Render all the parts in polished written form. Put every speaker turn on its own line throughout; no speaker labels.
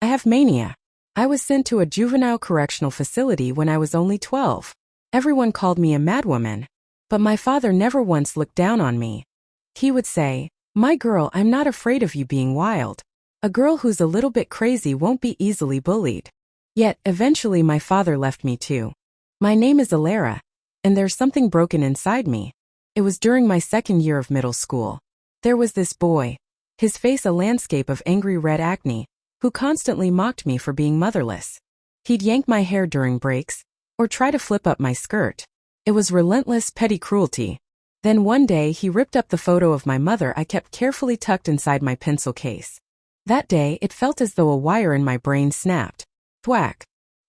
have mania. I was sent to a juvenile correctional facility when I was only 12. Everyone called me a madwoman. But my father never once looked down on me. He would say, "My girl, I'm not afraid of you being wild. A girl who's a little bit crazy won't be easily bullied." Yet, eventually my father left me too. My name is Elara, and there's something broken inside me. It was during my second year of middle school. There was this boy, his face a landscape of angry red acne, who constantly mocked me for being motherless. He'd yank my hair during breaks, or try to flip up my skirt. It was relentless, petty cruelty. Then one day he ripped up the photo of my mother I kept carefully tucked inside my pencil case. That day it felt as though a wire in my brain snapped. Thwack!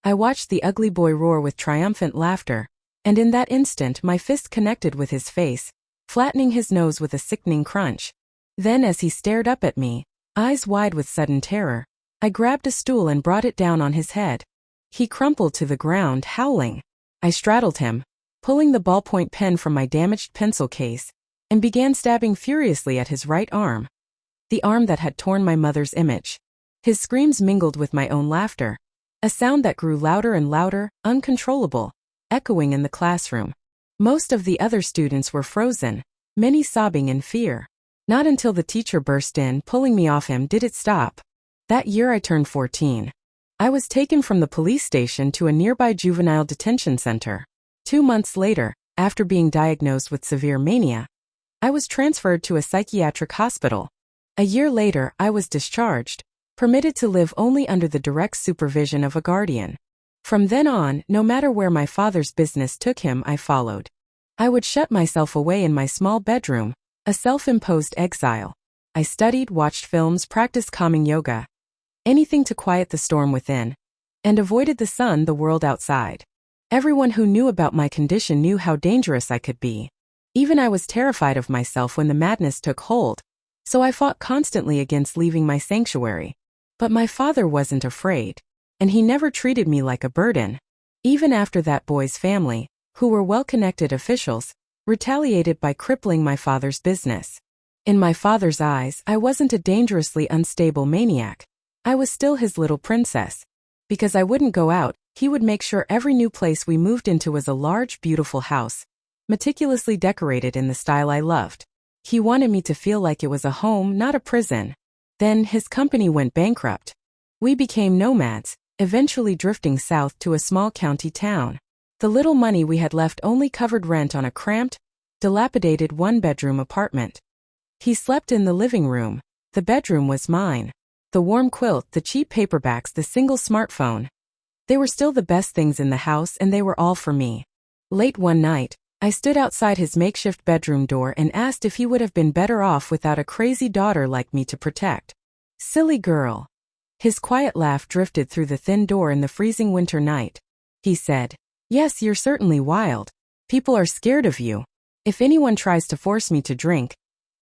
I watched the ugly boy roar with triumphant laughter, and in that instant my fist connected with his face, flattening his nose with a sickening crunch. Then as he stared up at me, eyes wide with sudden terror, I grabbed a stool and brought it down on his head. He crumpled to the ground, howling. I straddled him, pulling the ballpoint pen from my damaged pencil case, and began stabbing furiously at his right arm. The arm that had torn my mother's image. His screams mingled with my own laughter, a sound that grew louder and louder, uncontrollable, echoing in the classroom. Most of the other students were frozen, many sobbing in fear. Not until the teacher burst in, pulling me off him, did it stop. That year I turned 14. I was taken from the police station to a nearby juvenile detention center. 2 months later, after being diagnosed with severe mania, I was transferred to a psychiatric hospital. A year later, I was discharged, permitted to live only under the direct supervision of a guardian. From then on, no matter where my father's business took him, I followed. I would shut myself away in my small bedroom, a self-imposed exile. I studied, watched films, practiced calming yoga, anything to quiet the storm within, and avoided the sun, the world outside. Everyone who knew about my condition knew how dangerous I could be. Even I was terrified of myself when the madness took hold, so I fought constantly against leaving my sanctuary. But my father wasn't afraid, and he never treated me like a burden. Even after that boy's family, who were well-connected officials, retaliated by crippling my father's business. In my father's eyes, I wasn't a dangerously unstable maniac. I was still his little princess. Because I wouldn't go out, he would make sure every new place we moved into was a large, beautiful house, meticulously decorated in the style I loved. He wanted me to feel like it was a home, not a prison. Then his company went bankrupt. We became nomads, eventually drifting south to a small county town. The little money we had left only covered rent on a cramped, dilapidated one-bedroom apartment. He slept in the living room. The bedroom was mine. The warm quilt, the cheap paperbacks, the single smartphone. They were still the best things in the house, and they were all for me. Late one night, I stood outside his makeshift bedroom door and asked if he would have been better off without a crazy daughter like me to protect. Silly girl. His quiet laugh drifted through the thin door in the freezing winter night. He said, "Yes, you're certainly wild. People are scared of you. If anyone tries to force me to drink,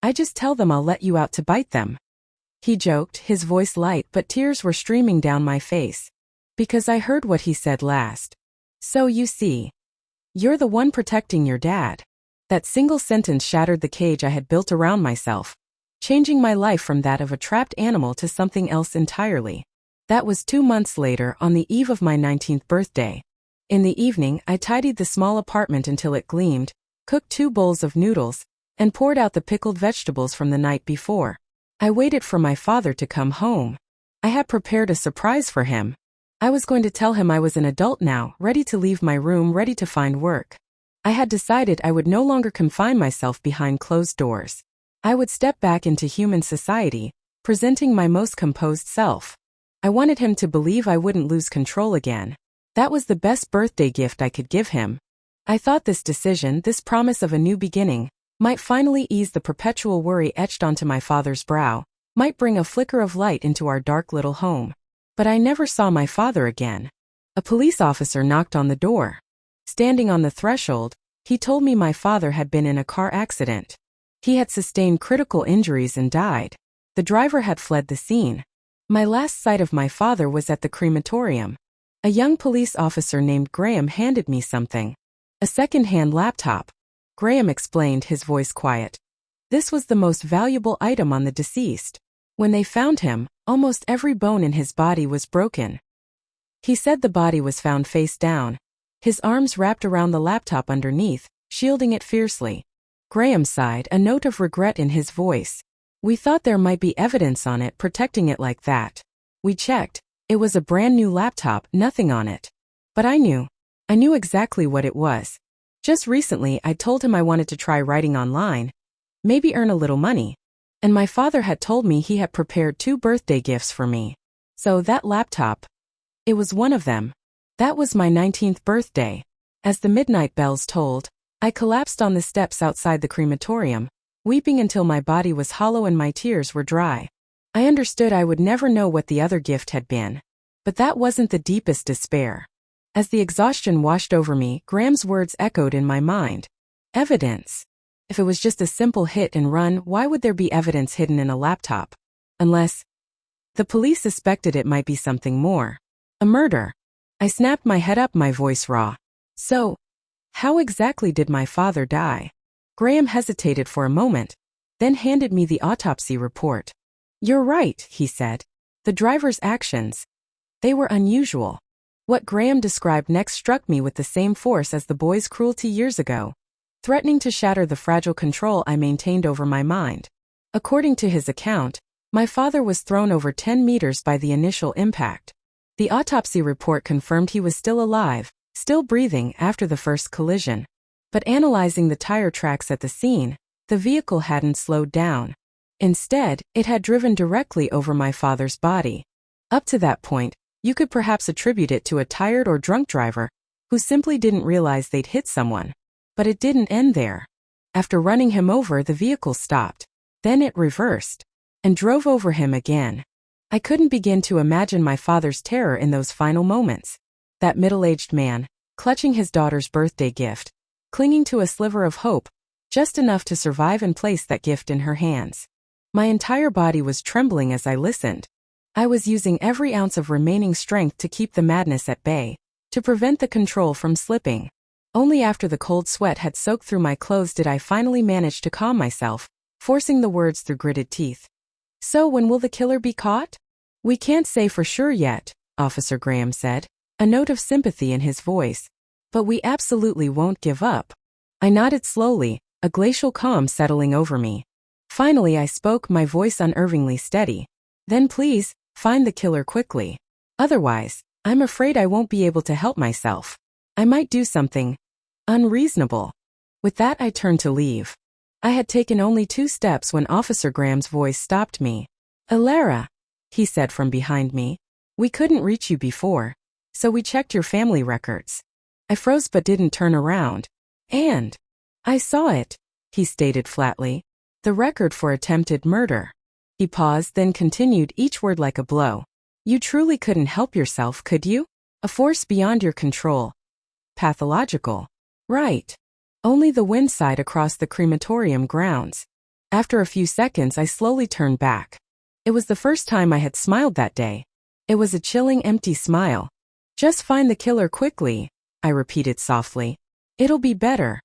I just tell them I'll let you out to bite them." He joked, his voice light, but tears were streaming down my face. Because I heard what he said last. "So you see, you're the one protecting your dad." That single sentence shattered the cage I had built around myself, changing my life from that of a trapped animal to something else entirely. That was 2 months later, on the eve of my 19th birthday. In the evening, I tidied the small apartment until it gleamed, cooked 2 bowls of noodles, and poured out the pickled vegetables from the night before. I waited for my father to come home. I had prepared a surprise for him. I was going to tell him I was an adult now, ready to leave my room, ready to find work. I had decided I would no longer confine myself behind closed doors. I would step back into human society, presenting my most composed self. I wanted him to believe I wouldn't lose control again. That was the best birthday gift I could give him. I thought this decision, this promise of a new beginning, might finally ease the perpetual worry etched onto my father's brow, might bring a flicker of light into our dark little home. But I never saw my father again. A police officer knocked on the door. Standing on the threshold, he told me my father had been in a car accident. He had sustained critical injuries and died. The driver had fled the scene. My last sight of my father was at the crematorium. A young police officer named Graham handed me something. A second-hand laptop. Graham explained, his voice quiet. This was the most valuable item on the deceased. When they found him, Almost every bone in his body was broken. He said the body was found face down, his arms wrapped around the laptop underneath, shielding it fiercely. Graham sighed, a note of regret in his voice. We thought there might be evidence on it protecting it like that. We checked. It was a brand new laptop, nothing on it. But I knew exactly what it was. Just recently I told him I wanted to try writing online, maybe earn a little money. And my father had told me he had prepared 2 birthday gifts for me. So that laptop, it was one of them. That was my 19th birthday. As the midnight bells tolled, I collapsed on the steps outside the crematorium, weeping until my body was hollow and my tears were dry. I understood I would never know what the other gift had been. But that wasn't the deepest despair. As the exhaustion washed over me, Graham's words echoed in my mind. Evidence. If it was just a simple hit and run, why would there be evidence hidden in a laptop? Unless the police suspected it might be something more. A murder. I snapped my head up, my voice raw. So, how exactly did my father die? Graham hesitated for a moment, then handed me the autopsy report. You're right, he said. The driver's actions, they were unusual. What Graham described next struck me with the same force as the boy's cruelty years ago, threatening to shatter the fragile control I maintained over my mind. According to his account, my father was thrown over 10 meters by the initial impact. The autopsy report confirmed he was still alive, still breathing after the first collision. But analyzing the tire tracks at the scene, the vehicle hadn't slowed down. Instead, it had driven directly over my father's body. Up to that point, you could perhaps attribute it to a tired or drunk driver who simply didn't realize they'd hit someone. But it didn't end there. After running him over, the vehicle stopped. Then it reversed and drove over him again. I couldn't begin to imagine my father's terror in those final moments. That middle-aged man, clutching his daughter's birthday gift, clinging to a sliver of hope, just enough to survive and place that gift in her hands. My entire body was trembling as I listened. I was using every ounce of remaining strength to keep the madness at bay, to prevent the control from slipping. Only after the cold sweat had soaked through my clothes did I finally manage to calm myself, forcing the words through gritted teeth. So when will the killer be caught? We can't say for sure yet, Officer Graham said, a note of sympathy in his voice. But we absolutely won't give up. I nodded slowly, a glacial calm settling over me. Finally I spoke, my voice unervingly steady. Then please, find the killer quickly. Otherwise, I'm afraid I won't be able to help myself. I might do something unreasonable. With that I turned to leave. I had taken only 2 steps when Officer Graham's voice stopped me. Elara, he said from behind me. We couldn't reach you before, so we checked your family records. I froze but didn't turn around. And I saw it, he stated flatly. The record for attempted murder. He paused, then continued, each word like a blow. You truly couldn't help yourself, could you? A force beyond your control. Pathological. Right. Only the wind sighed across the crematorium grounds. After a few seconds I slowly turned back. It was the first time I had smiled that day. It was a chilling, empty smile. Just find the killer quickly, I repeated softly. It'll be better.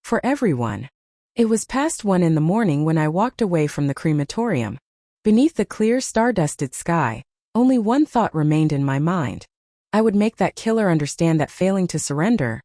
For everyone. It was past 1 in the morning when I walked away from the crematorium. Beneath the clear, star-dusted sky, only one thought remained in my mind. I would make that killer understand that failing to surrender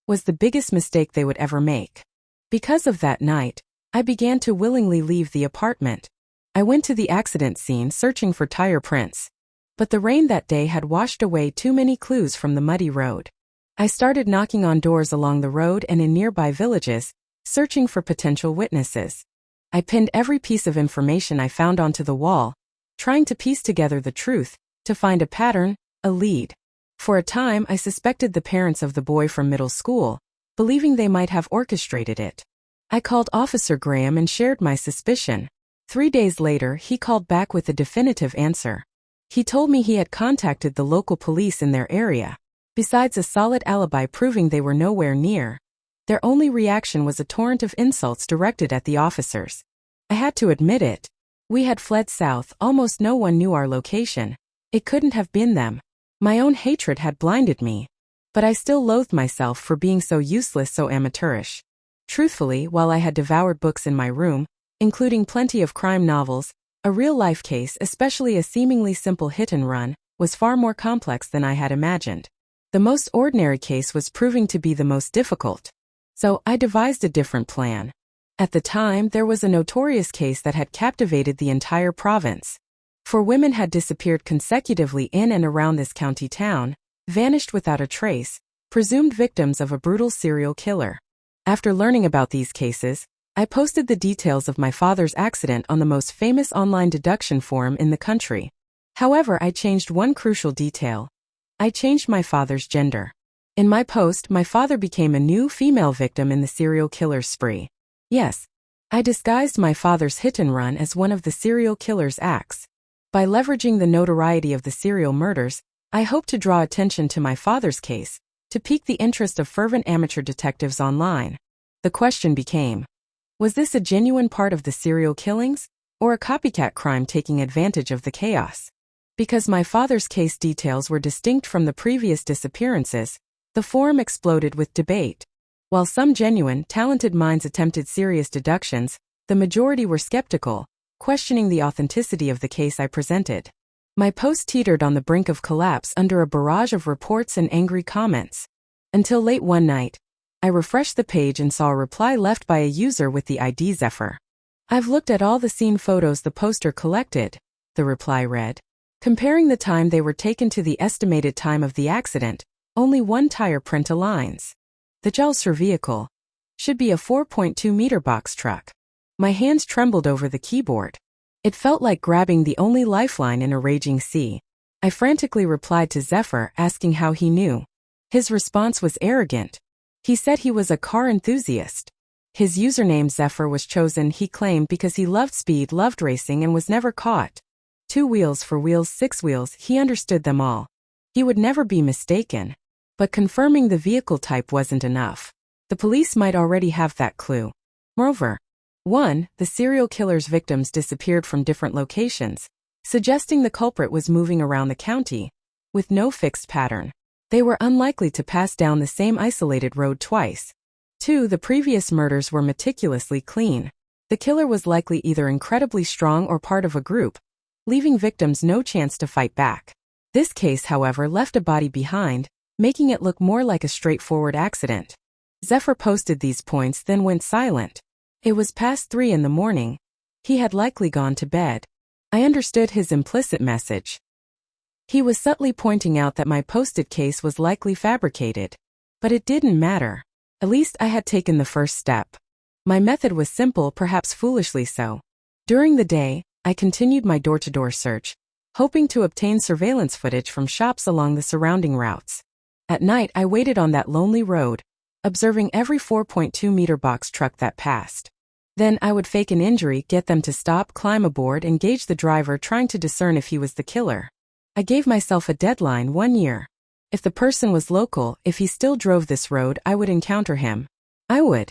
was the biggest mistake they would ever make. Because of that night, I began to willingly leave the apartment. I went to the accident scene searching for tire prints. But the rain that day had washed away too many clues from the muddy road. I started knocking on doors along the road and in nearby villages, searching for potential witnesses. I pinned every piece of information I found onto the wall, trying to piece together the truth, to find a pattern, a lead. For a time I suspected the parents of the boy from middle school, believing they might have orchestrated it. I called Officer Graham and shared my suspicion. 3 days later he called back with a definitive answer. He told me he had contacted the local police in their area. Besides a solid alibi proving they were nowhere near, their only reaction was a torrent of insults directed at the officers. I had to admit it. We had fled south, almost no one knew our location. It couldn't have been them. My own hatred had blinded me. But I still loathed myself for being so useless, so amateurish. Truthfully, while I had devoured books in my room, including plenty of crime novels, A real-life case, especially a seemingly simple hit-and-run, was far more complex than I had imagined. The most ordinary case was proving to be the most difficult. So, I devised a different plan. At the time, there was a notorious case that had captivated the entire province. 4 women had disappeared consecutively in and around this county town, vanished without a trace, presumed victims of a brutal serial killer. After learning about these cases, I posted the details of my father's accident on the most famous online deduction forum in the country. However, I changed one crucial detail. I changed my father's gender. In my post, my father became a new female victim in the serial killer's spree. Yes, I disguised my father's hit-and-run as one of the serial killer's acts. By leveraging the notoriety of the serial murders, I hoped to draw attention to my father's case, to pique the interest of fervent amateur detectives online. The question became, was this a genuine part of the serial killings, or a copycat crime taking advantage of the chaos? Because my father's case details were distinct from the previous disappearances, the forum exploded with debate. While some genuine, talented minds attempted serious deductions, the majority were skeptical, questioning the authenticity of the case I presented. My post teetered on the brink of collapse under a barrage of reports and angry comments. Until late one night, I refreshed the page and saw a reply left by a user with the ID Zephyr. "I've looked at all the scene photos the poster collected," the reply read. "Comparing the time they were taken to the estimated time of the accident, only one tire print aligns. The Juvenile vehicle should be a 4.2-meter box truck." My hands trembled over the keyboard. It felt like grabbing the only lifeline in a raging sea. I frantically replied to Zephyr, asking how he knew. His response was arrogant. He said he was a car enthusiast. His username Zephyr was chosen, he claimed, because he loved speed, loved racing, and was never caught. 2 wheels, 4 wheels, 6 wheels, he understood them all. He would never be mistaken. But confirming the vehicle type wasn't enough. The police might already have that clue. Moreover, 1. The serial killer's victims disappeared from different locations, suggesting the culprit was moving around the county, with no fixed pattern. They were unlikely to pass down the same isolated road twice. 2. The previous murders were meticulously clean. The killer was likely either incredibly strong or part of a group, leaving victims no chance to fight back. This case, however, left a body behind, making it look more like a straightforward accident. Zephyr posted these points, then went silent. It was past 3 in the morning. He had likely gone to bed. I understood his implicit message. He was subtly pointing out that my posted case was likely fabricated. But it didn't matter. At least I had taken the first step. My method was simple, perhaps foolishly so. During the day, I continued my door-to-door search, hoping to obtain surveillance footage from shops along the surrounding routes. At night, I waited on that lonely road, observing every 4.2-meter box truck that passed. Then I would fake an injury, get them to stop, climb aboard, and gauge the driver, trying to discern if he was the killer. I gave myself a deadline: 1 year. If the person was local, if he still drove this road, I would encounter him. I would.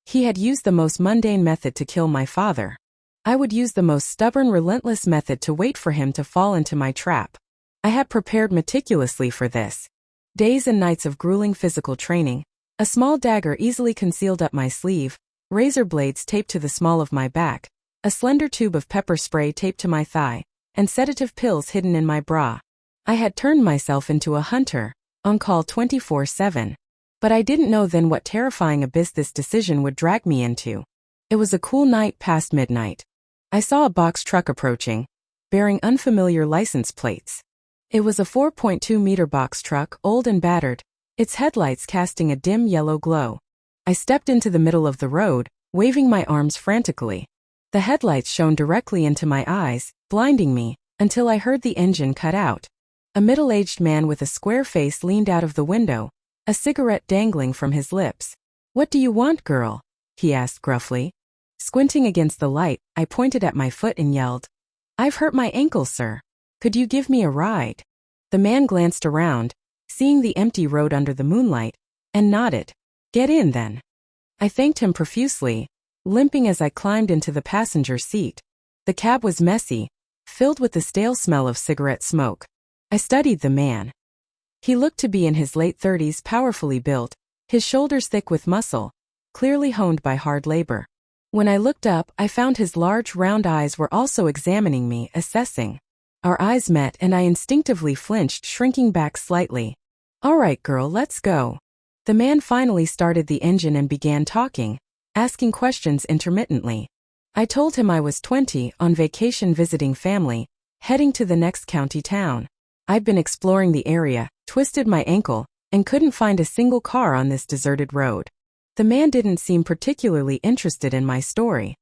He had used the most mundane method to kill my father. I would use the most stubborn, relentless method to wait for him to fall into my trap. I had prepared meticulously for this. Days and nights of grueling physical training, a small dagger easily concealed up my sleeve, razor blades taped to the small of my back, a slender tube of pepper spray taped to my thigh, and sedative pills hidden in my bra. I had turned myself into a hunter, on call 24/7. But I didn't know then what terrifying abyss this decision would drag me into. It was a cool night past midnight. I saw a box truck approaching, bearing unfamiliar license plates. It was a 4.2-meter box truck, old and battered, its headlights casting a dim yellow glow. I stepped into the middle of the road, waving my arms frantically. The headlights shone directly into my eyes, blinding me, until I heard the engine cut out. A middle-aged man with a square face leaned out of the window, a cigarette dangling from his lips. "What do you want, girl?" he asked gruffly. Squinting against the light, I pointed at my foot and yelled, "I've hurt my ankle, sir. Could you give me a ride?" The man glanced around, seeing the empty road under the moonlight, and nodded. "Get in then." I thanked him profusely, limping as I climbed into the passenger seat. The cab was messy, filled with the stale smell of cigarette smoke. I studied the man. He looked to be in his late 30s, powerfully built, his shoulders thick with muscle, clearly honed by hard labor. When I looked up, I found his large round eyes were also examining me, assessing. Our eyes met and I instinctively flinched, shrinking back slightly. "All right, girl, let's go." The man finally started the engine and began talking, asking questions intermittently. I told him I was 20, on vacation visiting family, heading to the next county town. I'd been exploring the area, twisted my ankle, and couldn't find a single car on this deserted road. The man didn't seem particularly interested in my story.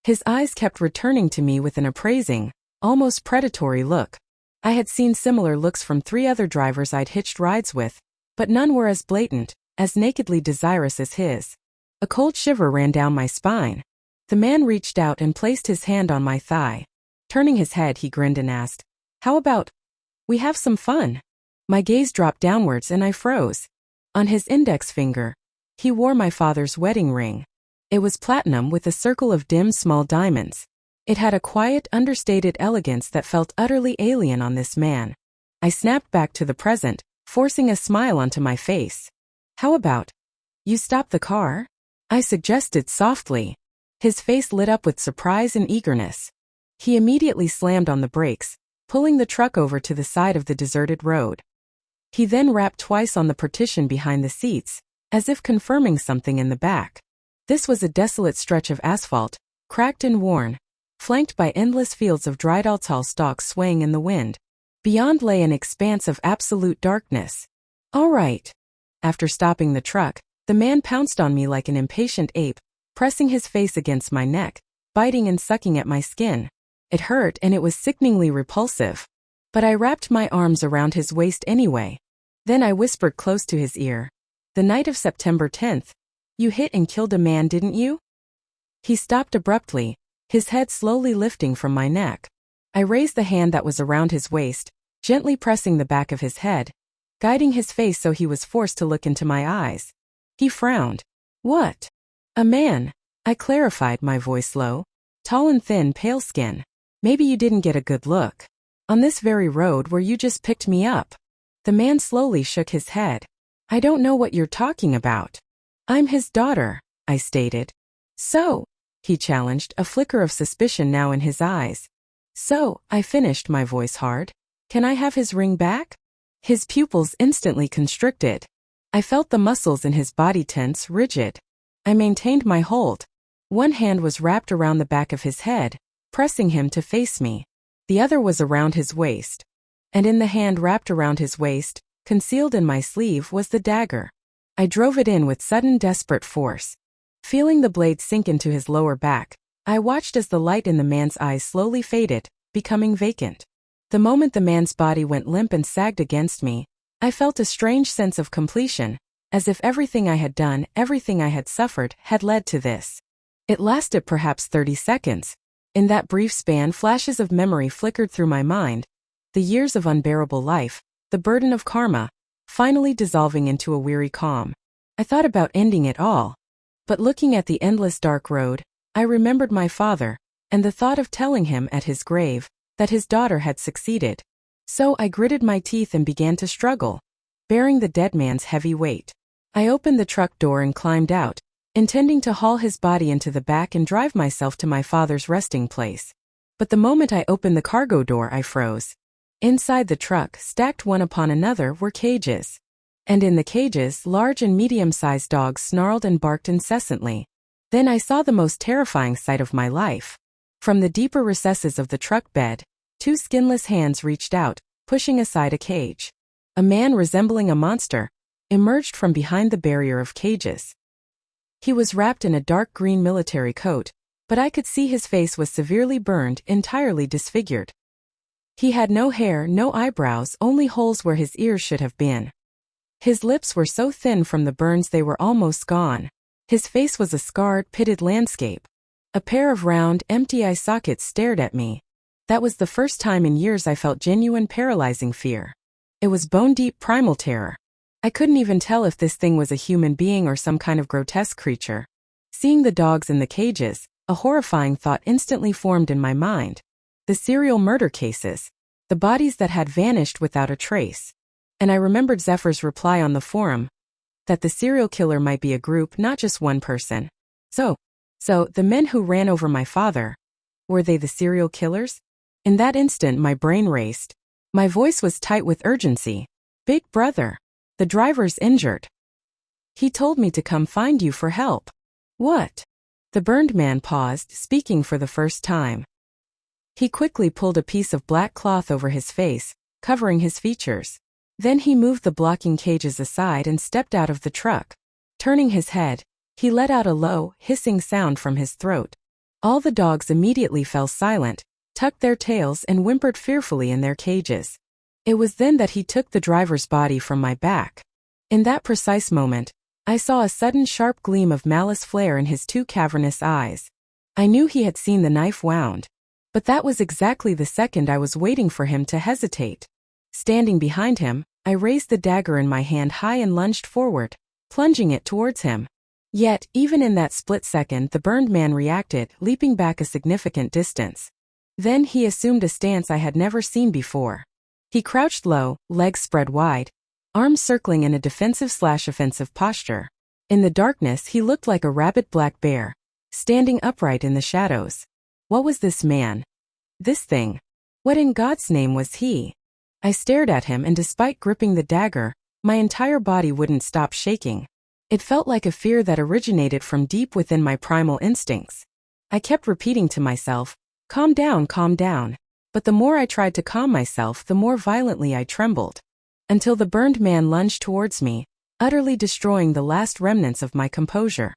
His eyes kept returning to me with an appraising, almost predatory look. I had seen similar looks from 3 other drivers I'd hitched rides with, but none were as blatant, as nakedly desirous as his. A cold shiver ran down my spine. The man reached out and placed his hand on my thigh. Turning his head, he grinned and asked, "How about we have some fun?" My gaze dropped downwards and I froze. On his index finger, he wore my father's wedding ring. It was platinum with a circle of dim small diamonds. It had a quiet, understated elegance that felt utterly alien on this man. I snapped back to the present, forcing a smile onto my face. "How about you stop the car?" I suggested softly. His face lit up with surprise and eagerness. He immediately slammed on the brakes, pulling the truck over to the side of the deserted road. He then rapped twice on the partition behind the seats, as if confirming something in the back. This was a desolate stretch of asphalt, cracked and worn, flanked by endless fields of dried tall stalks swaying in the wind. Beyond lay an expanse of absolute darkness. "All right." After stopping the truck, the man pounced on me like an impatient ape, pressing his face against my neck, biting and sucking at my skin. It hurt and it was sickeningly repulsive. But I wrapped my arms around his waist anyway. Then I whispered close to his ear, "The night of September 10th, you hit and killed a man, didn't you?" He stopped abruptly, his head slowly lifting from my neck. I raised the hand that was around his waist, gently pressing the back of his head, guiding his face so he was forced to look into my eyes. He frowned. "What?" "A man," I clarified, my voice low. "Tall and thin, pale skin. Maybe you didn't get a good look. On this very road where you just picked me up." The man slowly shook his head. "I don't know what you're talking about." "I'm his daughter," I stated. "So?" he challenged, a flicker of suspicion now in his eyes. "So," I finished, my voice hard. "Can I have his ring back?" His pupils instantly constricted. I felt the muscles in his body tense, rigid. I maintained my hold. One hand was wrapped around the back of his head, pressing him to face me. The other was around his waist. And in the hand wrapped around his waist, concealed in my sleeve, was the dagger. I drove it in with sudden, desperate force. Feeling the blade sink into his lower back, I watched as the light in the man's eyes slowly faded, becoming vacant. The moment the man's body went limp and sagged against me, I felt a strange sense of completion, as if everything I had done, everything I had suffered, had led to this. It lasted perhaps 30 seconds. In that brief span, flashes of memory flickered through my mind. The years of unbearable life, the burden of karma, finally dissolving into a weary calm. I thought about ending it all. But looking at the endless dark road, I remembered my father, and the thought of telling him at his grave that his daughter had succeeded. So I gritted my teeth and began to struggle, bearing the dead man's heavy weight. I opened the truck door and climbed out, intending to haul his body into the back and drive myself to my father's resting place. But the moment I opened the cargo door, I froze. Inside the truck, stacked one upon another, were cages. And in the cages, large and medium-sized dogs snarled and barked incessantly. Then I saw the most terrifying sight of my life. From the deeper recesses of the truck bed, 2 skinless hands reached out, pushing aside a cage. A man resembling a monster emerged from behind the barrier of cages. He was wrapped in a dark green military coat, but I could see his face was severely burned, entirely disfigured. He had no hair, no eyebrows, only holes where his ears should have been. His lips were so thin from the burns they were almost gone. His face was a scarred, pitted landscape. A pair of round, empty eye sockets stared at me. That was the first time in years I felt genuine, paralyzing fear. It was bone-deep, primal terror. I couldn't even tell if this thing was a human being or some kind of grotesque creature. Seeing the dogs in the cages, a horrifying thought instantly formed in my mind. The serial murder cases. The bodies that had vanished without a trace. And I remembered Zephyr's reply on the forum, that the serial killer might be a group, not just one person. So, So, the men who ran over my father, were they the serial killers? In that instant my brain raced. My voice was tight with urgency. Big brother. The driver's injured. He told me to come find you for help. What? The burned man paused, speaking for the first time. He quickly pulled a piece of black cloth over his face, covering his features. Then he moved the blocking cages aside and stepped out of the truck. Turning his head, he let out a low, hissing sound from his throat. All the dogs immediately fell silent, tucked their tails and whimpered fearfully in their cages. It was then that he took the driver's body from my back. In that precise moment, I saw a sudden sharp gleam of malice flare in his two cavernous eyes. I knew he had seen the knife wound. But that was exactly the second I was waiting for him to hesitate. Standing behind him, I raised the dagger in my hand high and lunged forward, plunging it towards him. Yet, even in that split second, the burned man reacted, leaping back a significant distance. Then he assumed a stance I had never seen before. He crouched low, legs spread wide, arms circling in a defensive/offensive posture. In the darkness he looked like a rabid black bear, standing upright in the shadows. What was this man? This thing? What in God's name was he? I stared at him, and despite gripping the dagger, my entire body wouldn't stop shaking. It felt like a fear that originated from deep within my primal instincts. I kept repeating to myself, calm down, but the more I tried to calm myself, the more violently I trembled. Until the burned man lunged towards me, utterly destroying the last remnants of my composure.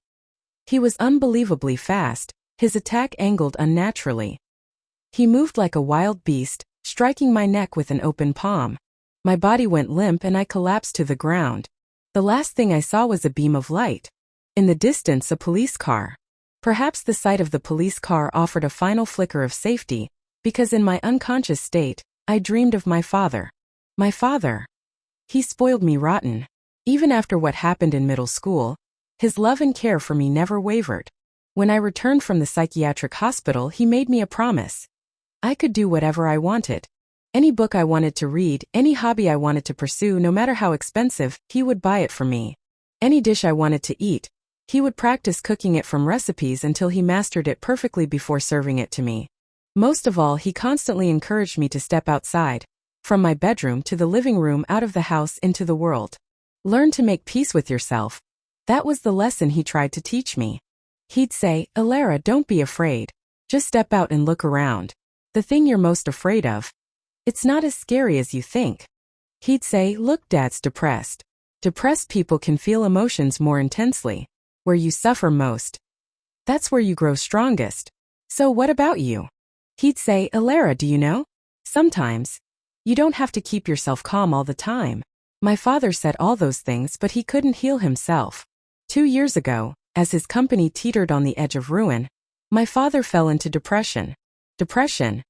He was unbelievably fast, his attack angled unnaturally. He moved like a wild beast, striking my neck with an open palm. My body went limp and I collapsed to the ground. The last thing I saw was a beam of light. In the distance, a police car. Perhaps the sight of the police car offered a final flicker of safety, because in my unconscious state, I dreamed of my father. My father. He spoiled me rotten. Even after what happened in middle school, his love and care for me never wavered. When I returned from the psychiatric hospital, he made me a promise. I could do whatever I wanted. Any book I wanted to read, any hobby I wanted to pursue, no matter how expensive, he would buy it for me. Any dish I wanted to eat, he would practice cooking it from recipes until he mastered it perfectly before serving it to me. Most of all, he constantly encouraged me to step outside, from my bedroom to the living room, out of the house into the world. Learn to make peace with yourself. That was the lesson he tried to teach me. He'd say, Elara, don't be afraid. Just step out and look around. The thing you're most afraid of, it's not as scary as you think. He'd say, look, Dad's depressed. Depressed people can feel emotions more intensely. Where you suffer most, that's where you grow strongest. So what about you? He'd say, Elara, do you know? Sometimes, you don't have to keep yourself calm all the time. My father said all those things, but he couldn't heal himself. 2 years ago, as his company teetered on the edge of ruin, my father fell into depression. Depression?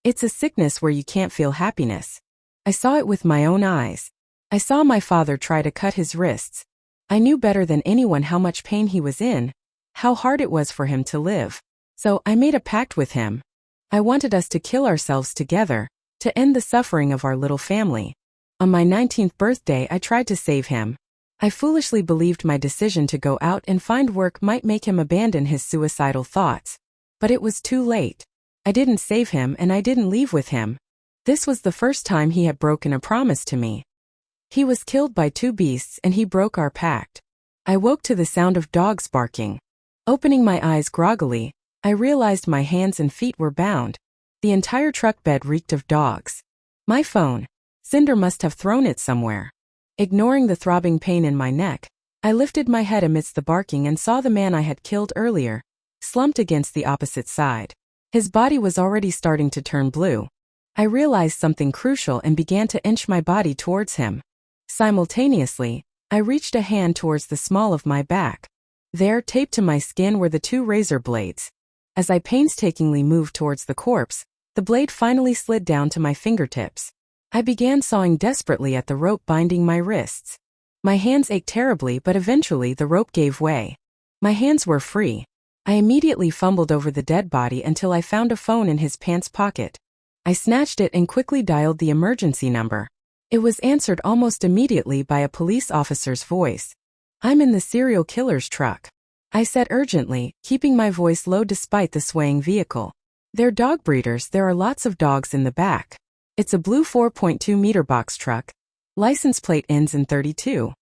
It's a sickness where you can't feel happiness. I saw it with my own eyes. I saw my father try to cut his wrists. I knew better than anyone how much pain he was in, how hard it was for him to live. So I made a pact with him. I wanted us to kill ourselves together, to end the suffering of our little family. On my 19th birthday, I tried to save him. I foolishly believed my decision to go out and find work might make him abandon his suicidal thoughts. But it was too late. I didn't save him and I didn't leave with him. This was the first time he had broken a promise to me. He was killed by 2 beasts and he broke our pact. I woke to the sound of dogs barking. Opening my eyes groggily, I realized my hands and feet were bound. The entire truck bed reeked of dogs. My phone. Cinder must have thrown it somewhere. Ignoring the throbbing pain in my neck, I lifted my head amidst the barking and saw the man I had killed earlier, slumped against the opposite side. His body was already starting to turn blue. I realized something crucial and began to inch my body towards him. Simultaneously, I reached a hand towards the small of my back. There, taped to my skin, were the 2 razor blades. As I painstakingly moved towards the corpse, the blade finally slid down to my fingertips. I began sawing desperately at the rope binding my wrists. My hands ached terribly, but eventually the rope gave way. My hands were free. I immediately fumbled over the dead body until I found a phone in his pants pocket. I snatched it and quickly dialed the emergency number. It was answered almost immediately by a police officer's voice. I'm in the serial killer's truck. I said urgently, keeping my voice low despite the swaying vehicle. They're dog breeders. There are lots of dogs in the back. It's a blue 4.2-meter box truck. License plate ends in 32.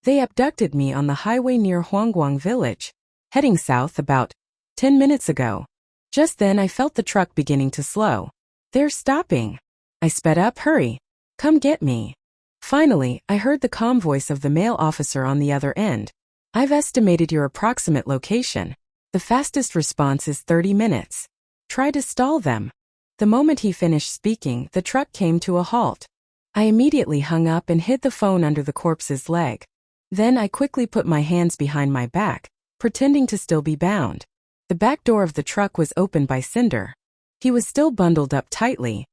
They abducted me on the highway near Huangguang village, heading south about 10 minutes ago. Just then I felt the truck beginning to slow. They're stopping. I sped up. Hurry. Come get me. Finally, I heard the calm voice of the male officer on the other end. I've estimated your approximate location. The fastest response is 30 minutes. Try to stall them. The moment he finished speaking, the truck came to a halt. I immediately hung up and hid the phone under the corpse's leg. Then I quickly put my hands behind my back, pretending to still be bound. The back door of the truck was opened by Cinder. He was still bundled up tightly.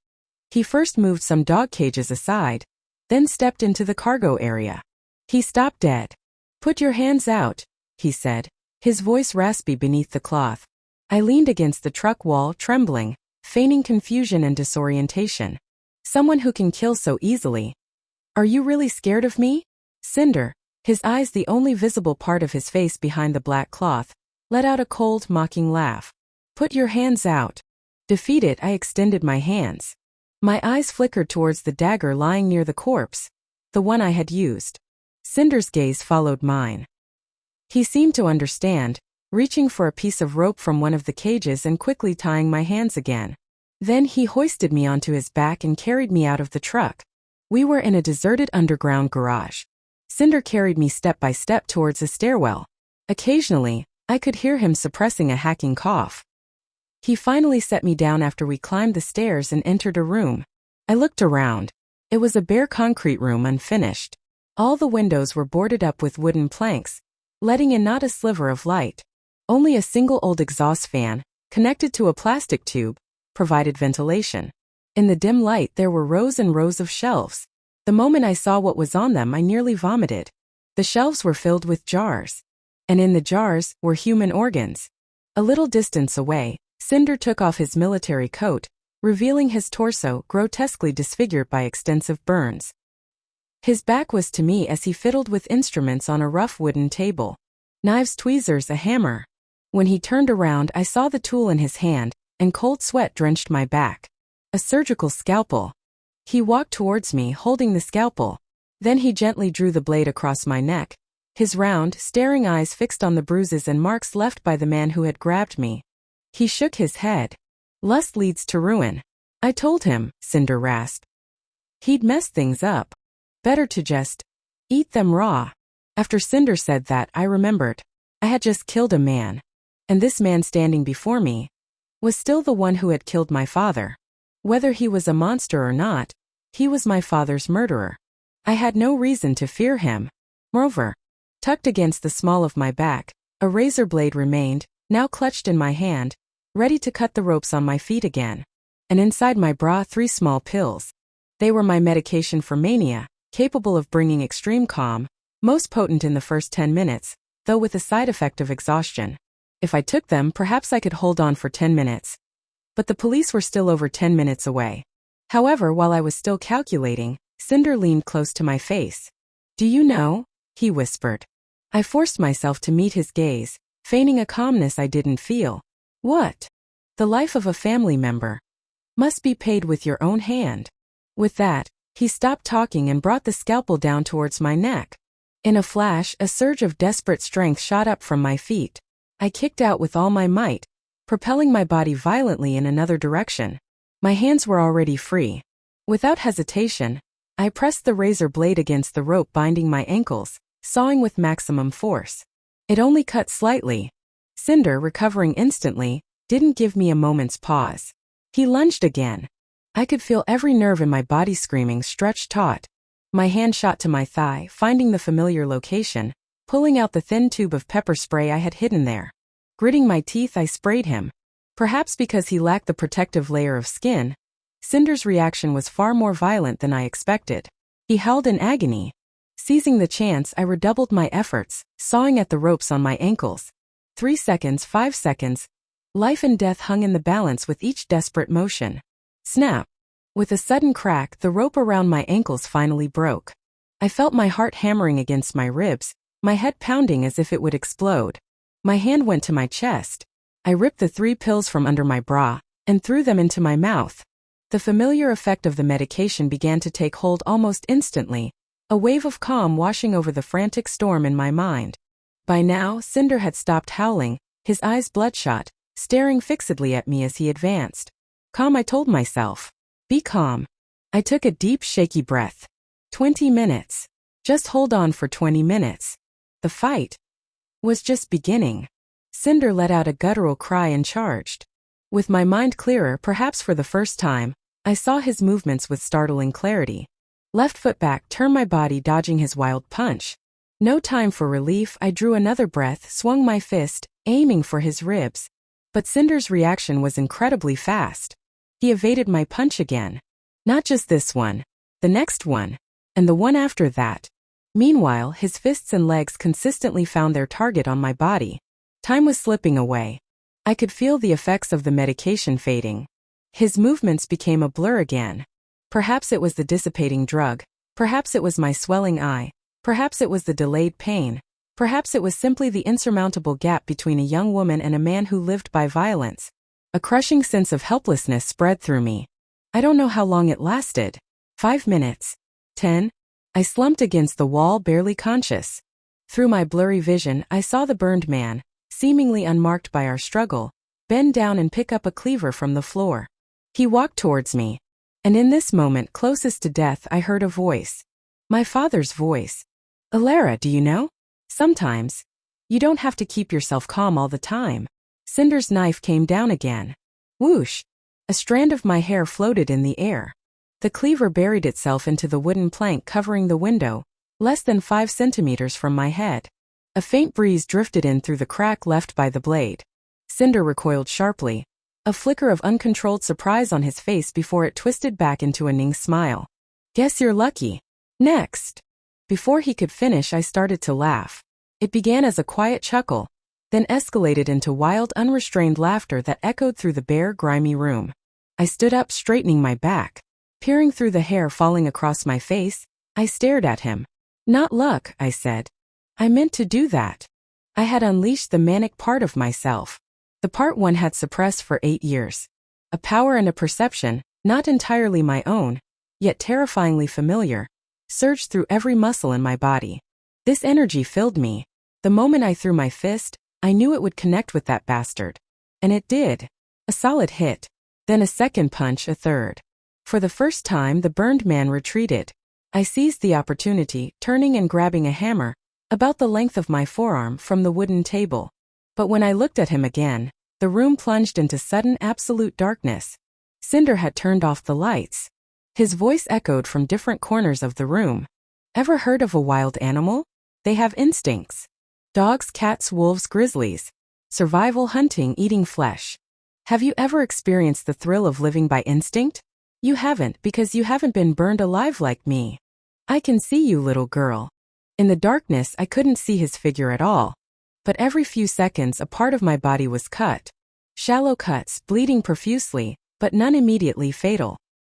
He first moved some dog cages aside, then stepped into the cargo area. He stopped dead. Put your hands out, he said, his voice raspy beneath the cloth. I leaned against the truck wall, trembling, feigning confusion and disorientation. Someone who can kill so easily. Are you really scared of me? Cinder, his eyes the only visible part of his face behind the black cloth, let out a cold, mocking laugh. Put your hands out. Defeated, I extended my hands. My eyes flickered towards the dagger lying near the corpse, the one I had used. Cinder's gaze followed mine. He seemed to understand, reaching for a piece of rope from one of the cages and quickly tying my hands again. Then he hoisted me onto his back and carried me out of the truck. We were in a deserted underground garage. Cinder carried me step by step towards a stairwell. Occasionally, I could hear him suppressing a hacking cough. He finally set me down after we climbed the stairs and entered a room. I looked around. It was a bare concrete room, unfinished. All the windows were boarded up with wooden planks, letting in not a sliver of light. Only a single old exhaust fan, connected to a plastic tube, provided ventilation. In the dim light there were rows and rows of shelves. The moment I saw what was on them I nearly vomited. The shelves were filled with jars. And in the jars were human organs. A little distance away, Cinder took off his military coat, revealing his torso grotesquely disfigured by extensive burns. His back was to me as he fiddled with instruments on a rough wooden table. Knives, tweezers, a hammer. When he turned around I saw the tool in his hand, and cold sweat drenched my back. A surgical scalpel. He walked towards me holding the scalpel. Then he gently drew the blade across my neck, his round, staring eyes fixed on the bruises and marks left by the man who had grabbed me. He shook his head. Lust leads to ruin. I told him, Cinder rasped. He'd messed things up. Better to just eat them raw. After Cinder said that, I remembered. I had just killed a man. And this man standing before me was still the one who had killed my father. Whether he was a monster or not, he was my father's murderer. I had no reason to fear him. Moreover, tucked against the small of my back, a razor blade remained, now clutched in my hand, ready to cut the ropes on my feet again. And inside my bra 3 small pills. They were my medication for mania, capable of bringing extreme calm, most potent in the first 10 minutes, though with a side effect of exhaustion. If I took them, perhaps I could hold on for 10 minutes. But the police were still over 10 minutes away. However, while I was still calculating, Cinder leaned close to my face. Do you know? He whispered. I forced myself to meet his gaze, feigning a calmness I didn't feel. What? The life of a family member must be paid with your own hand. With that, he stopped talking and brought the scalpel down towards my neck. In a flash, a surge of desperate strength shot up from my feet. I kicked out with all my might, propelling my body violently in another direction. My hands were already free. Without hesitation, I pressed the razor blade against the rope binding my ankles, sawing with maximum force. It only cut slightly. Cinder, recovering instantly, didn't give me a moment's pause. He lunged again. I could feel every nerve in my body screaming, stretched taut. My hand shot to my thigh, finding the familiar location, pulling out the thin tube of pepper spray I had hidden there. Gritting my teeth, I sprayed him. Perhaps because he lacked the protective layer of skin, Cinder's reaction was far more violent than I expected. He howled in agony. Seizing the chance, I redoubled my efforts, sawing at the ropes on my ankles. 3 seconds, 5 seconds. Life and death hung in the balance with each desperate motion. Snap! With a sudden crack, the rope around my ankles finally broke. I felt my heart hammering against my ribs, my head pounding as if it would explode. My hand went to my chest. I ripped the 3 pills from under my bra and threw them into my mouth. The familiar effect of the medication began to take hold almost instantly, a wave of calm washing over the frantic storm in my mind. By now, Cinder had stopped howling, his eyes bloodshot, staring fixedly at me as he advanced. Calm, I told myself. Be calm. I took a deep, shaky breath. 20 minutes. Just hold on for 20 minutes. The fight was just beginning. Cinder let out a guttural cry and charged. With my mind clearer, perhaps for the first time, I saw his movements with startling clarity. Left foot back, turn my body dodging his wild punch. No time for relief, I drew another breath, swung my fist, aiming for his ribs. But Cinder's reaction was incredibly fast. He evaded my punch again. Not just this one, the next one, and the one after that. Meanwhile, his fists and legs consistently found their target on my body. Time was slipping away. I could feel the effects of the medication fading. His movements became a blur again. Perhaps it was the dissipating drug. Perhaps it was my swelling eye. Perhaps it was the delayed pain. Perhaps it was simply the insurmountable gap between a young woman and a man who lived by violence. A crushing sense of helplessness spread through me. I don't know how long it lasted. 5 minutes. 10. I slumped against the wall, barely conscious. Through my blurry vision, I saw the burned man, seemingly unmarked by our struggle, bend down and pick up a cleaver from the floor. He walked towards me. And in this moment closest to death, I heard a voice. My father's voice. Elara, do you know? Sometimes you don't have to keep yourself calm all the time. Cinder's knife came down again. Whoosh! A strand of my hair floated in the air. The cleaver buried itself into the wooden plank covering the window, less than 5 centimeters from my head. A faint breeze drifted in through the crack left by the blade. Cinder recoiled sharply, a flicker of uncontrolled surprise on his face before it twisted back into a Ning smile. Guess you're lucky. Next. Before he could finish, I started to laugh. It began as a quiet chuckle, then escalated into wild, unrestrained laughter that echoed through the bare, grimy room. I stood up, straightening my back. Peering through the hair falling across my face, I stared at him. Not luck, I said. I meant to do that. I had unleashed the manic part of myself. The part one had suppressed for 8 years. A power and a perception, not entirely my own, yet terrifyingly familiar, surged through every muscle in my body. This energy filled me. The moment I threw my fist, I knew it would connect with that bastard. And it did. A solid hit. Then a second punch, a third. For the first time, the burned man retreated. I seized the opportunity, turning and grabbing a hammer, about the length of my forearm, from the wooden table. But when I looked at him again, the room plunged into sudden absolute darkness. Cinder had turned off the lights. His voice echoed from different corners of the room. Ever heard of a wild animal? They have instincts. Dogs, cats, wolves, grizzlies. Survival, hunting, eating flesh. Have you ever experienced the thrill of living by instinct? You haven't, because you haven't been burned alive like me. I can see you, little girl. In the darkness, I couldn't see his figure at all. But every few seconds, a part of my body was cut. Shallow cuts, bleeding profusely, but none immediately fatal.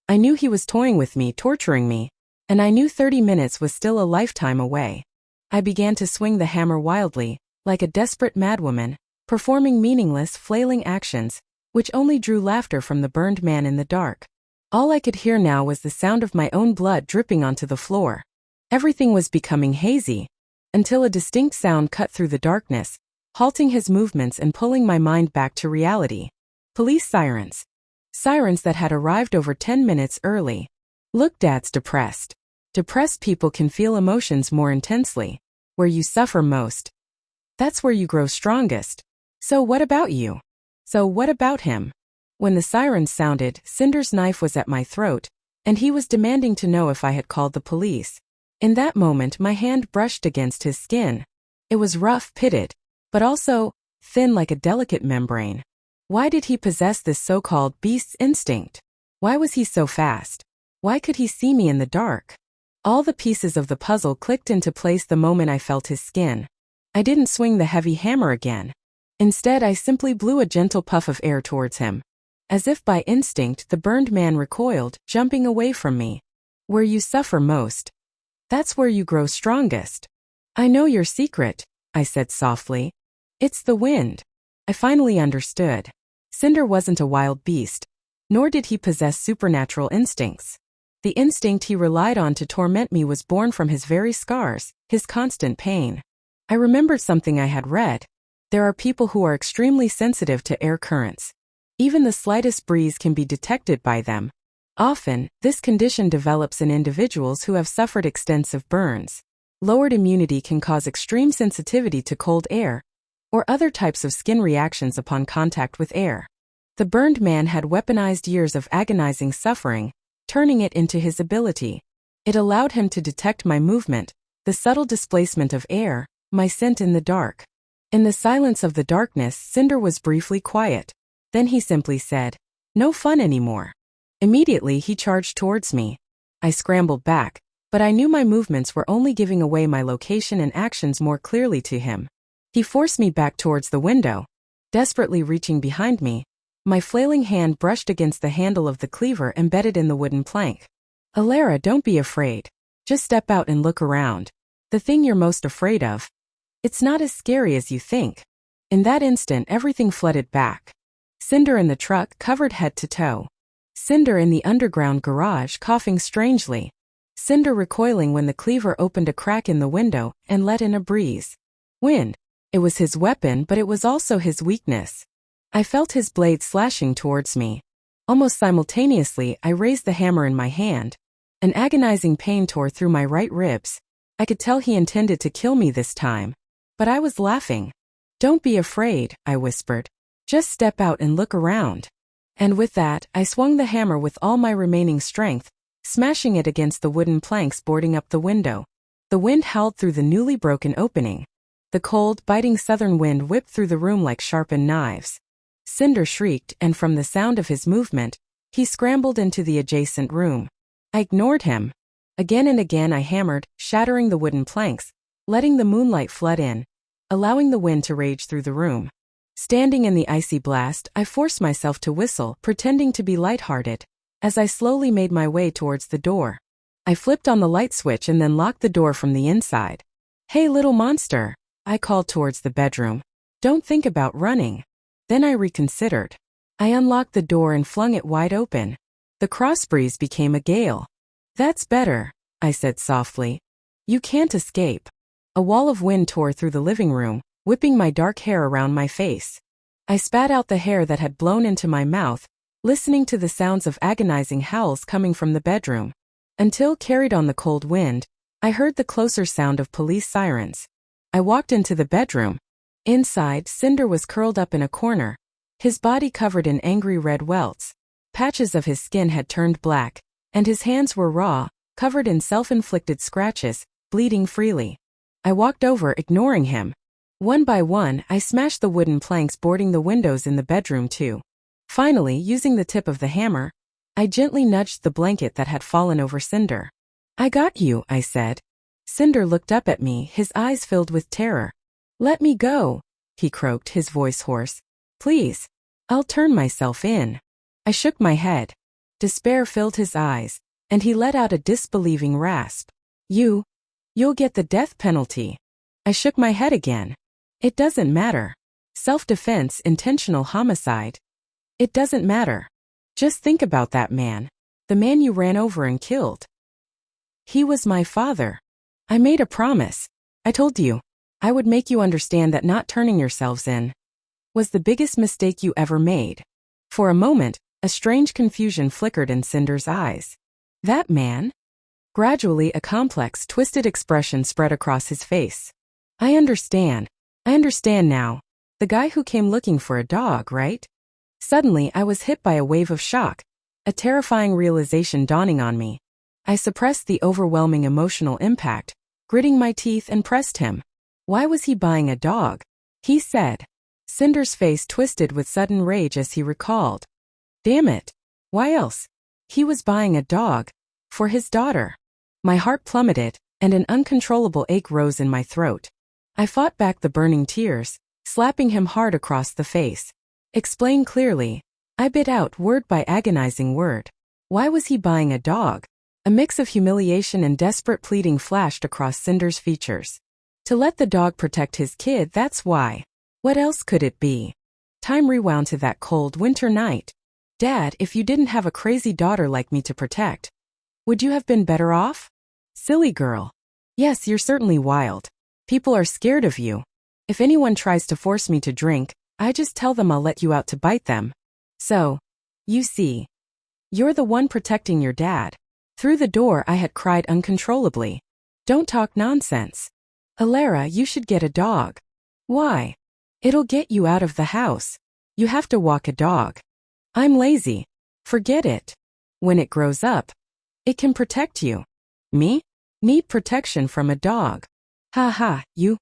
I knew he was toying with me, torturing me, and I knew 30 minutes was still a lifetime away. I began to swing the hammer wildly, like a desperate madwoman, performing meaningless, flailing actions, which only drew laughter from the burned man in the dark. All I could hear now was the sound of my own blood dripping onto the floor. Everything was becoming hazy, until a distinct sound cut through the darkness, halting his movements and pulling my mind back to reality. Police sirens. Sirens that had arrived over 10 minutes early. Look, Dad's depressed. Depressed people can feel emotions more intensely. Where you suffer most, that's where you grow strongest. So what about you? So what about him? When the sirens sounded, Cinder's knife was at my throat, and he was demanding to know if I had called the police. In that moment, my hand brushed against his skin. It was rough, pitted, but also thin like a delicate membrane. Why did he possess this so-called beast's instinct? Why was he so fast? Why could he see me in the dark? All the pieces of the puzzle clicked into place the moment I felt his skin. I didn't swing the heavy hammer again. Instead, I simply blew a gentle puff of air towards him. As if by instinct, the burned man recoiled, jumping away from me. Where you suffer most, that's where you grow strongest. I know your secret, I said softly. It's the wind. I finally understood. Cinder wasn't a wild beast, nor did he possess supernatural instincts. The instinct he relied on to torment me was born from his very scars, his constant pain. I remembered something I had read. There are people who are extremely sensitive to air currents. Even the slightest breeze can be detected by them. Often, this condition develops in individuals who have suffered extensive burns. Lowered immunity can cause extreme sensitivity to cold air, or other types of skin reactions upon contact with air. The burned man had weaponized years of agonizing suffering, turning it into his ability. It allowed him to detect my movement, the subtle displacement of air, my scent in the dark. In the silence of the darkness, Cinder was briefly quiet. Then he simply said, "No fun anymore." Immediately he charged towards me. I scrambled back, but I knew my movements were only giving away my location and actions more clearly to him. He forced me back towards the window. Desperately reaching behind me, my flailing hand brushed against the handle of the cleaver embedded in the wooden plank. "Elara, don't be afraid. Just step out and look around. The thing you're most afraid of. It's not as scary as you think." In that instant, everything flooded back. Cinder in the truck, covered head to toe. Cinder in the underground garage, coughing strangely. Cinder recoiling when the cleaver opened a crack in the window and let in a breeze. Wind. It was his weapon, but it was also his weakness. I felt his blade slashing towards me. Almost simultaneously, I raised the hammer in my hand. An agonizing pain tore through my right ribs. I could tell he intended to kill me this time. But I was laughing. "Don't be afraid," I whispered. "Just step out and look around." And with that, I swung the hammer with all my remaining strength, smashing it against the wooden planks boarding up the window. The wind howled through the newly broken opening. The cold, biting southern wind whipped through the room like sharpened knives. Cinder shrieked, and from the sound of his movement, he scrambled into the adjacent room. I ignored him. Again and again I hammered, shattering the wooden planks, letting the moonlight flood in, allowing the wind to rage through the room. Standing in the icy blast, I forced myself to whistle, pretending to be lighthearted, as I slowly made my way towards the door. I flipped on the light switch and then locked the door from the inside. "Hey, little monster," I called towards the bedroom. "Don't think about running." Then I reconsidered. I unlocked the door and flung it wide open. The cross breeze became a gale. "That's better," I said softly. "You can't escape." A wall of wind tore through the living room, whipping my dark hair around my face. I spat out the hair that had blown into my mouth, listening to the sounds of agonizing howls coming from the bedroom. Until, carried on the cold wind, I heard the closer sound of police sirens. I walked into the bedroom. Inside, Cinder was curled up in a corner, his body covered in angry red welts. Patches of his skin had turned black, and his hands were raw, covered in self-inflicted scratches, bleeding freely. I walked over, ignoring him. One by one, I smashed the wooden planks boarding the windows in the bedroom too. Finally, using the tip of the hammer, I gently nudged the blanket that had fallen over Cinder. "I got you," I said. Cinder looked up at me, his eyes filled with terror. "Let me go," he croaked, his voice hoarse. "Please. I'll turn myself in." I shook my head. Despair filled his eyes, and he let out a disbelieving rasp. You'll get the death penalty." I shook my head again. "It doesn't matter. Self-defense, intentional homicide. It doesn't matter. Just think about that man. The man you ran over and killed. He was my father. I made a promise. I told you. I would make you understand that not turning yourselves in was the biggest mistake you ever made." For a moment, a strange confusion flickered in Cinder's eyes. That man? Gradually, a complex, twisted expression spread across his face. I understand now. The guy who came looking for a dog, right?" Suddenly, I was hit by a wave of shock, a terrifying realization dawning on me. I suppressed the overwhelming emotional impact, gritting my teeth and pressed him. Why was he buying a dog? He said. Cinder's face twisted with sudden rage as he recalled. Damn it. Why else? He was buying a dog. For his daughter. My heart plummeted, and an uncontrollable ache rose in my throat. I fought back the burning tears, slapping him hard across the face. "Explain clearly." I bit out word by agonizing word. Why was he buying a dog? A mix of humiliation and desperate pleading flashed across Cinder's features. To let the dog protect his kid, that's why. What else could it be? Time rewound to that cold winter night. Dad, if you didn't have a crazy daughter like me to protect, would you have been better off? Silly girl. Yes, you're certainly wild. People are scared of you. If anyone tries to force me to drink, I just tell them I'll let you out to bite them. So, you see, you're the one protecting your dad. Through the door I had cried uncontrollably. Don't talk nonsense. Elara, you should get a dog. Why? It'll get you out of the house. You have to walk a dog. I'm lazy. Forget it. When it grows up, it can protect you. Me? Need protection from a dog. Ha ha, you.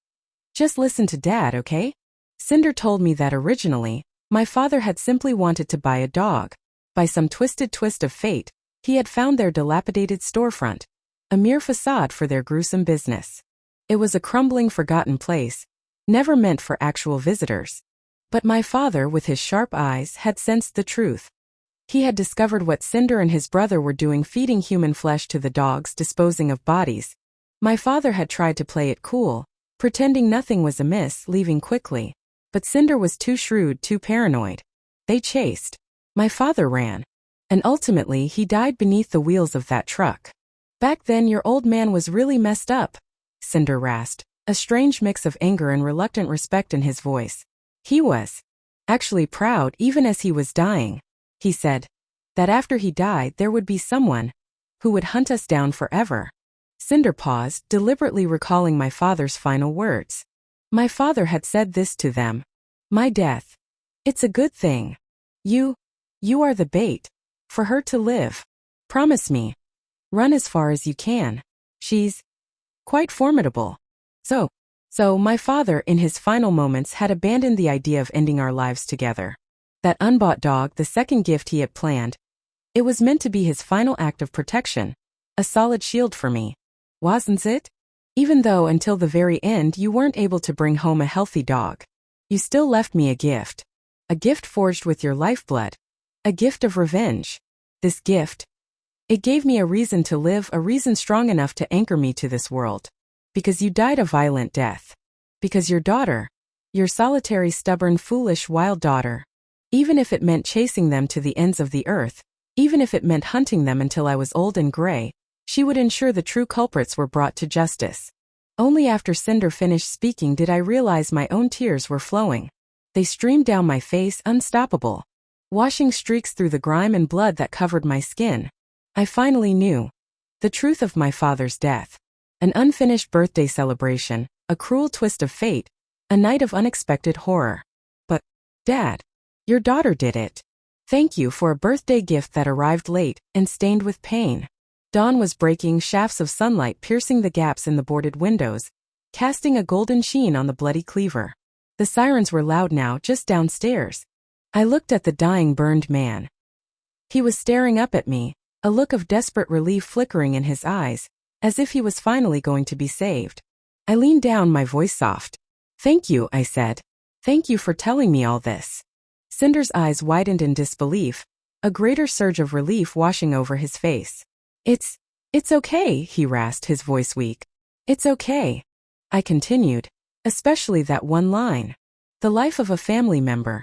Just listen to Dad, okay? Cinder told me that originally, my father had simply wanted to buy a dog. By some twisted twist of fate, he had found their dilapidated storefront, a mere facade for their gruesome business. It was a crumbling, forgotten place, never meant for actual visitors. But my father, with his sharp eyes, had sensed the truth. He had discovered what Cinder and his brother were doing, feeding human flesh to the dogs, disposing of bodies. My father had tried to play it cool, pretending nothing was amiss, leaving quickly. But Cinder was too shrewd, too paranoid. They chased. My father ran. And ultimately he died beneath the wheels of that truck. Back then your old man was really messed up, Cinder rasped, a strange mix of anger and reluctant respect in his voice. He was actually proud, even as he was dying. He said that after he died there would be someone who would hunt us down forever. Cinder paused, deliberately recalling my father's final words. My father had said this to them. My death. It's a good thing. You are the bait. For her to live. Promise me. Run as far as you can. She's quite formidable. So my father in his final moments had abandoned the idea of ending our lives together. That unbought dog, the second gift he had planned, it was meant to be his final act of protection, a solid shield for me. Wasn't it? Even though until the very end you weren't able to bring home a healthy dog. You still left me a gift. A gift forged with your lifeblood. A gift of revenge. This gift, it gave me a reason to live, a reason strong enough to anchor me to this world. Because you died a violent death. Because your daughter, your solitary, stubborn, foolish, wild daughter, even if it meant chasing them to the ends of the earth, even if it meant hunting them until I was old and gray, she would ensure the true culprits were brought to justice. Only after Cinder finished speaking did I realize my own tears were flowing. They streamed down my face, unstoppable, washing streaks through the grime and blood that covered my skin. I finally knew the truth of my father's death. An unfinished birthday celebration, a cruel twist of fate, a night of unexpected horror. But, Dad, your daughter did it. Thank you for a birthday gift that arrived late and stained with pain. Dawn was breaking, shafts of sunlight piercing the gaps in the boarded windows, casting a golden sheen on the bloody cleaver. The sirens were loud now, just downstairs. I looked at the dying, burned man. He was staring up at me, a look of desperate relief flickering in his eyes, as if he was finally going to be saved. I leaned down, my voice soft. Thank you, I said. Thank you for telling me all this. Cinder's eyes widened in disbelief, a greater surge of relief washing over his face. It's okay, he rasped, his voice weak. It's okay. I continued, especially that one line. The life of a family member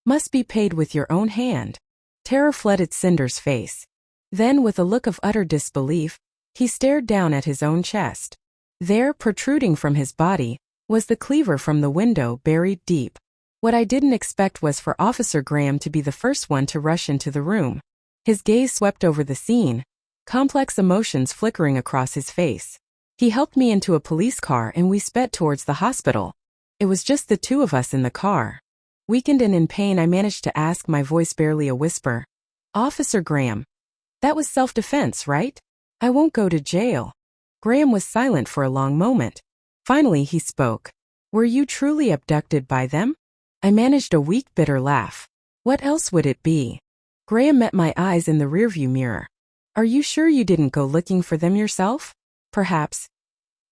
must be paid with your own hand. Terror flooded Cinder's face. Then, with a look of utter disbelief, he stared down at his own chest. There, protruding from his body, was the cleaver from the window, buried deep. What I didn't expect was for Officer Graham to be the first one to rush into the room. His gaze swept over the scene, complex emotions flickering across his face. He helped me into a police car and we sped towards the hospital. It was just the two of us in the car. Weakened and in pain, I managed to ask, my voice barely a whisper. Officer Graham, that was self-defense, right? I won't go to jail. Graham was silent for a long moment. Finally he spoke. Were you truly abducted by them? I managed a weak, bitter laugh. What else would it be? Graham met my eyes in the rearview mirror. Are you sure you didn't go looking for them yourself? Perhaps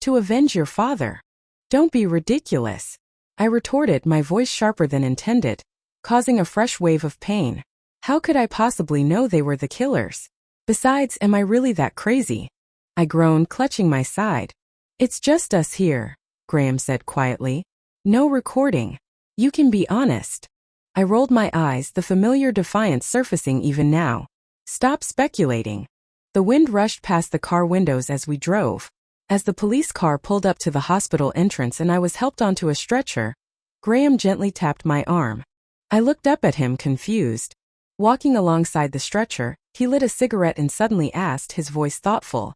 to avenge your father. Don't be ridiculous. I retorted, my voice sharper than intended, causing a fresh wave of pain. How could I possibly know they were the killers? Besides, am I really that crazy? I groaned, clutching my side. It's just us here, Graham said quietly. No recording. You can be honest. I rolled my eyes, the familiar defiance surfacing even now. Stop speculating. The wind rushed past the car windows as we drove. As the police car pulled up to the hospital entrance and I was helped onto a stretcher, Graham gently tapped my arm. I looked up at him, confused. Walking alongside the stretcher, he lit a cigarette and suddenly asked, his voice thoughtful,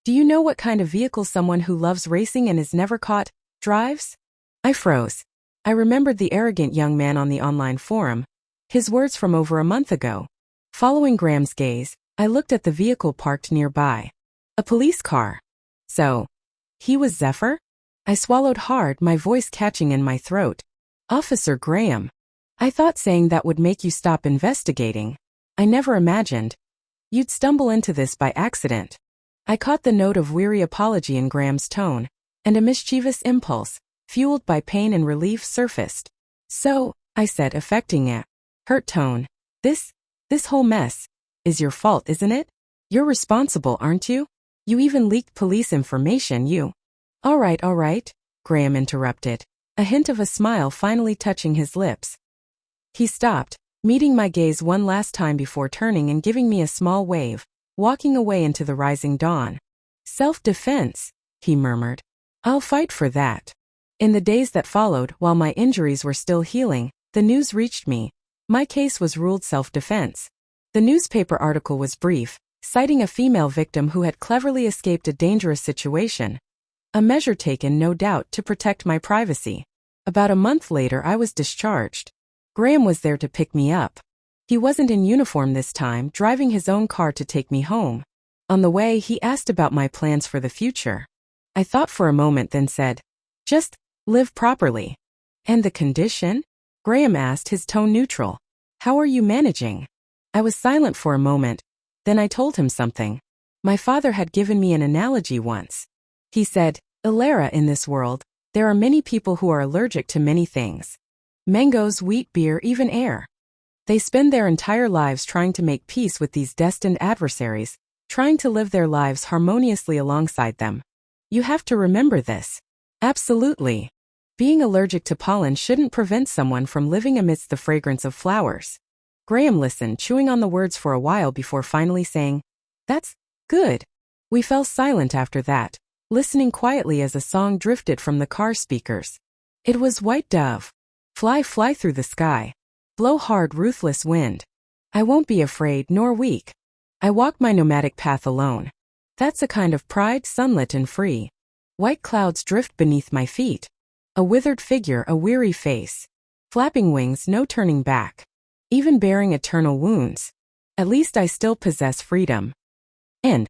"Do you know what kind of vehicle someone who loves racing and is never caught drives?" I froze. I remembered the arrogant young man on the online forum, his words from over a month ago. Following Graham's gaze, I looked at the vehicle parked nearby. A police car. So, he was Zephyr? I swallowed hard, my voice catching in my throat. Officer Graham. I thought saying that would make you stop investigating. I never imagined you'd stumble into this by accident. I caught the note of weary apology in Graham's tone, and a mischievous impulse, fueled by pain and relief, surfaced. "So," I said, affecting a hurt tone, this whole mess is your fault, isn't it? You're responsible, aren't you? You even leaked police information, you." All right, Graham interrupted, a hint of a smile finally touching his lips. He stopped, meeting my gaze one last time before turning and giving me a small wave, walking away into the rising dawn. "Self-defense," he murmured. "I'll fight for that." In the days that followed, while my injuries were still healing, the news reached me. My case was ruled self-defense. The newspaper article was brief, citing a female victim who had cleverly escaped a dangerous situation. A measure taken, no doubt, to protect my privacy. About a month later, I was discharged. Graham was there to pick me up. He wasn't in uniform this time, driving his own car to take me home. On the way, he asked about my plans for the future. I thought for a moment, then said, "Just live properly." "And the condition?" Graham asked, his tone neutral. "How are you managing?" I was silent for a moment. Then I told him something. My father had given me an analogy once. He said, "Elara, in this world, there are many people who are allergic to many things. Mangoes, wheat, beer, even air. They spend their entire lives trying to make peace with these destined adversaries, trying to live their lives harmoniously alongside them. You have to remember this." Absolutely. Being allergic to pollen shouldn't prevent someone from living amidst the fragrance of flowers. Graham listened, chewing on the words for a while before finally saying, "That's good." We fell silent after that, listening quietly as a song drifted from the car speakers. It was White Dove. Fly, fly through the sky. Blow hard, ruthless wind. I won't be afraid nor weak. I walk my nomadic path alone. That's a kind of pride, sunlit and free. White clouds drift beneath my feet. A withered figure, a weary face. Flapping wings, no turning back. Even bearing eternal wounds. At least I still possess freedom. End.